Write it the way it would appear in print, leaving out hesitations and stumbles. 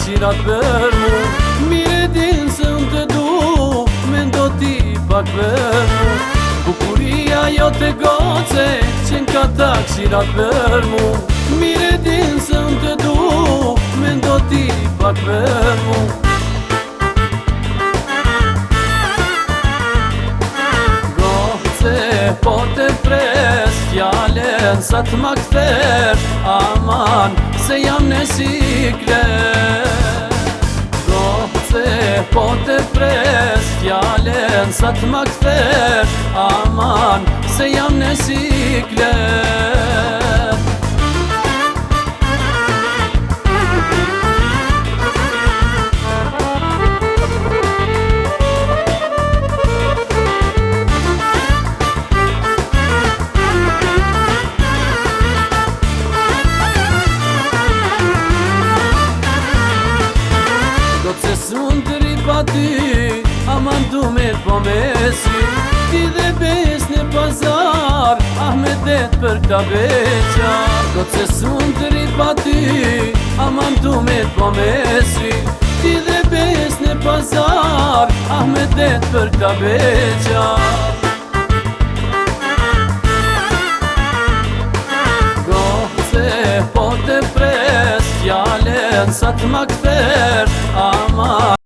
qirat për mu. Mire din se unë të du, mendo ti pak për mu. Bukuria jo të goce, qen ka ta qirat për mu. Mire din se unë të du, mendo ti pak për mu. Po të pres fjalen sa t'ma këther, aman se jam në siklet. Po të pres fjalen sa t'ma këther, aman se jam në siklet. Sun të ripa ty, aman du me po mesi. Ti dhe bes në pazar, Ahmedet për këta beqa. Do të se sun të ripa ty, aman du me po mesi. Ti dhe bes në pazar, Ahmedet për këta beqa. Po të pres fjalen sa t'ma këther, aman